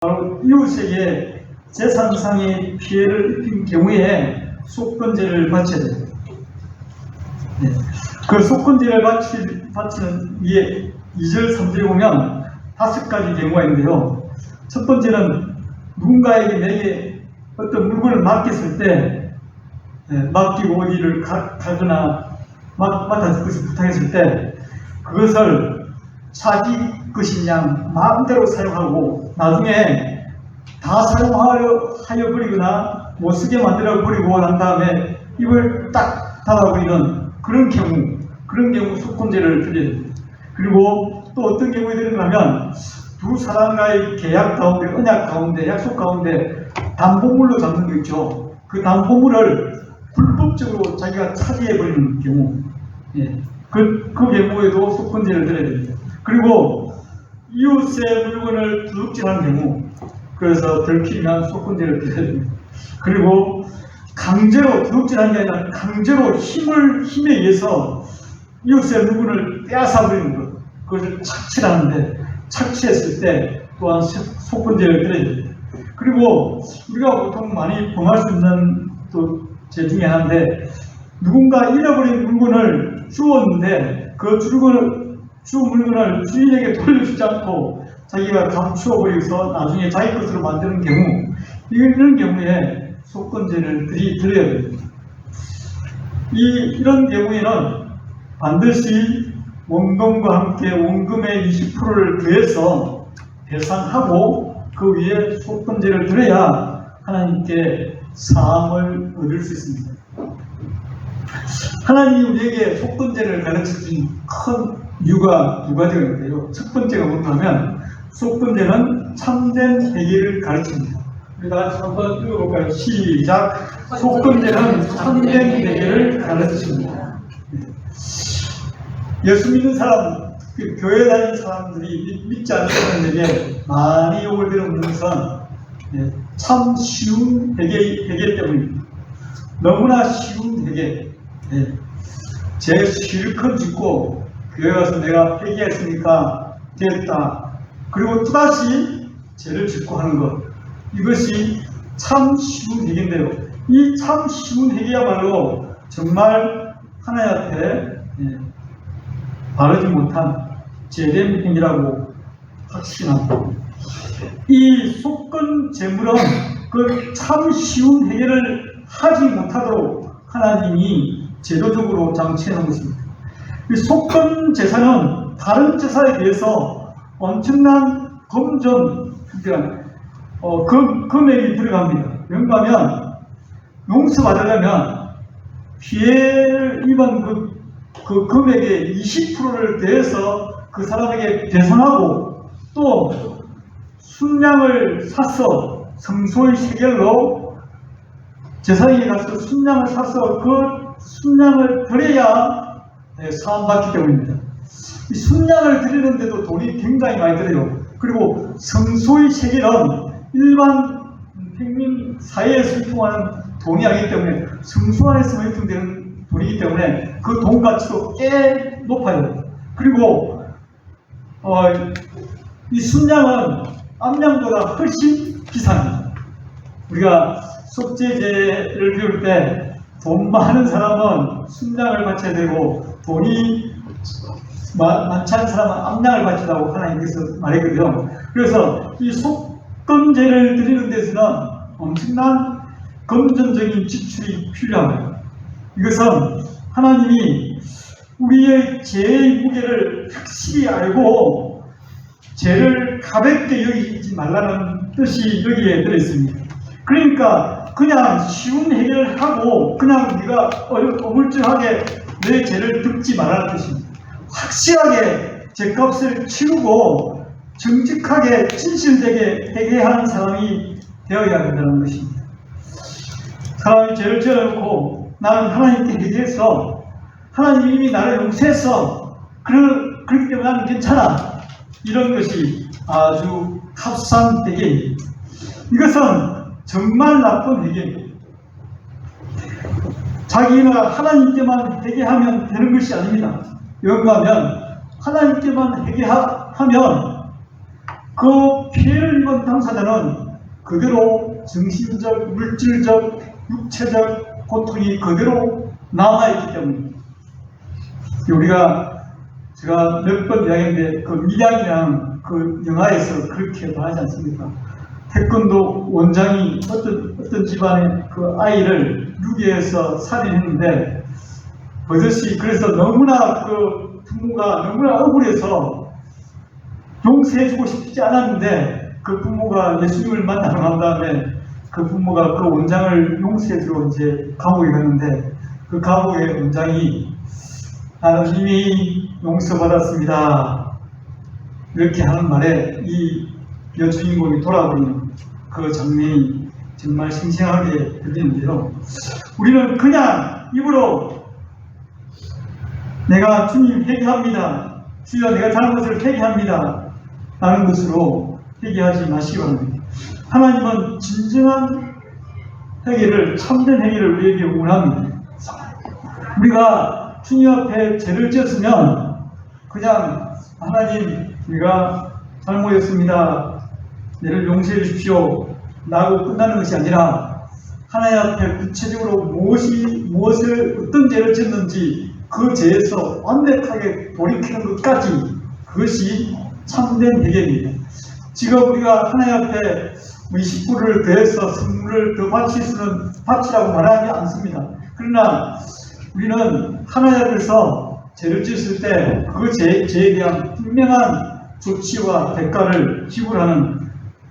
바로 이웃에게 재산상의 피해를 입힌 경우에 속건제를 바쳐야 됩니다. 그 속건제를 바치는 위에 2절, 3절에 보면 5가지 경우가 있는데요. 첫 번째는 누군가에게 내게 어떤 물건을 맡겼을 때, 맡기고 어디를 가거나 맡아줄 것을 부탁했을 때 그것을 자기 것이냐 마음대로 사용하고 나중에 다 사용하여 버리거나 못쓰게 만들어 버리고 난 다음에 입을 딱 닫아버리는 그런 경우 속건제를 드려야 됩니다. 그리고 또 어떤 경우에 드리는가 하면 두 사람과의 계약 가운데, 언약 가운데, 약속 가운데 담보물로 잡는 거 있죠. 그 담보물을 불법적으로 자기가 차지해버리는 경우, 그 경우에도 속건제를 드려야 됩니다. 그리고 이웃의 물건을 도둑질하는 경우, 그래서 들키면 속건제를 드려야 됩니다. 그리고 강제로 도둑질하는 게 아니라 강제로 힘에 의해서 이웃의 물건을 빼앗아 버리는 것, 그것을 착취하는데 착취했을 때 또한 속건제를 드려야 됩니다. 그리고 우리가 보통 많이 범할 수 있는 또 죄 중에 하나인데, 누군가 잃어버린 물건을 주었는데 그 주운 물건을 주인에게 돌려주지 않고 자기가 감추어버려서 나중에 자기 것으로 만드는 경우, 이런 경우에 속건제를 드려야 됩니다. 이런 경우에는 반드시 원금과 함께 원금의 20%를 더해서 배상하고 그 위에 속건제를 드려야 하나님께 사함을 얻을 수 있습니다. 하나님이 우리에게 속건제를 가르쳐준 큰 이유가 두 가지가 있는데요. 첫 번째가 뭐냐면 속건제는 참된 회개를 가르칩니다. 우리가 한번 읽어볼까요? 시작. 속건제는 참된 회개를 가르칩니다. 예수 믿는 사람, 교회 다니는 사람들이 믿지 않는 사람들에게 많이 욕을 들어오는 것은 참 쉬운 회개 때문입니다. 너무나 쉬운 회개. 죄 실컷 짓고 교회 가서 내가 회개했으니까 됐다. 그리고 또다시 죄를 짓고 하는 것. 이것이 참 쉬운 회개인데요. 이 참 쉬운 회개야말로 정말 하나님 앞에 바르지 못한 죄된 행위라고 확신합니다. 이 속건 제물은 그 참 쉬운 회개를 하지 못하도록 하나님이 제도적으로 장치해 놓은 것입니다. 이 속건 제사는 다른 제사에 비해서 엄청난 금전, 금액이 들어갑니다. 왜냐하면 용서받으려면 피해를 입은 그 금액의 20%를 더해서 그 사람에게 배상하고 또 순양을 사서 성소의 세겔로 제사장에 가서 순양을 사서 그 순양을 드려야 사함받기 때문입니다. 이 순양을 드리는데도 돈이 굉장히 많이 들어요. 그리고 성소의 세겔은 일반 평민 사회에서 유통하는 돈이 아니기 때문에 성소 안에서만 유통되는 돈이기 때문에 그 돈 가치도 꽤 높아요. 그리고 이 순양은 암양보다 훨씬 비쌉니다. 우리가 속죄제를 배울 때 돈 많은 사람은 순양을 바쳐야 되고 돈이 많지 않은 사람은 암양을 바치라고 하나님께서 말했거든요. 그래서 이 속건제를 드리는 데서는 엄청난 금전적인 지출이 필요합니다. 이것은 하나님이 우리의 죄의 무게를 확실히 알고 죄를 가볍게 여기지 말라는 뜻이 여기에 들어있습니다. 그러니까 그냥 쉬운 해결을 하고 그냥 네가 어물쩡하게 내 죄를 덮지 말라는 뜻입니다. 확실하게 죄값을 치르고 정직하게 진실되게 회개하는 사람이 되어야 된다는 것입니다. 사람이 죄를 지어놓고 나는 하나님께 회개해서 하나님이 이미 나를 용서했어. 그렇기 때문에 나는 괜찮아. 이런 것이 아주 값싼 회개입니다. 이것은 정말 나쁜 회개입니다. 자기가 하나님께만 회개하면 되는 것이 아닙니다. 왜냐하면 하나님께만 회개하면 그 피해를 입은 당사자는 그대로 정신적, 물질적, 육체적 고통이 그대로 남아있기 때문에 제가 몇 번 이야기했는데 그 미량이랑 그 영화에서 그렇게 말하지 않습니까? 태권도 원장이 어떤 집안의 그 아이를 유기해서 살인했는데 버젓이 그래서 너무나 그 부모가 너무나 억울해서 용서해주고 싶지 않았는데 그 부모가 예수님을 만나러 간 다음에 그 부모가 그 원장을 용서해주러 이제 감옥에 갔는데 그 감옥의 원장이 나는 이미 용서받았습니다. 이렇게 하는 말에 이 여주인공이 돌아버리는 그 장면이 정말 생생하게 들리는데요. 우리는 그냥 입으로 내가 주님 회개합니다. 주여 내가 잘못을 회개합니다. 라는 것으로 회개하지 마시기 바랍니다. 하나님은 진정한 회개를, 참된 회개를 우리에게 원합니다. 우리가 주님 앞에 죄를 지었으면 그냥 하나님 우리가 잘못했습니다. 내를 용서해 주십시오. 라고 끝나는 것이 아니라 하나님 앞에 구체적으로 무엇을 어떤 죄를 지었는지 그 죄에서 완벽하게 돌이키는 것까지 그것이 참된 회개입니다. 지금 우리가 하나님 앞에 20불을 더해서 선물을 더 바치라고 말하지 않습니다. 그러나 우리는 하나님 앞에서 죄를 지었을 때 그 죄에 대한 분명한 조치와 대가를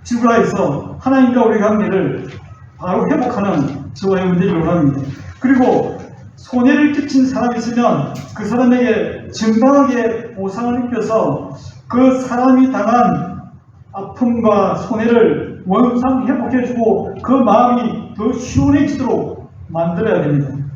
지불하여서 하나님과 우리 관계를 바로 회복하는 저와 여러분들이 원합니다. 그리고 손해를 끼친 사람이 있으면 그 사람에게 정당하게 보상을 입혀서 그 사람이 당한 아픔과 손해를 원상 회복해주고 그 마음이 더 시원해지도록 만들어야 됩니다.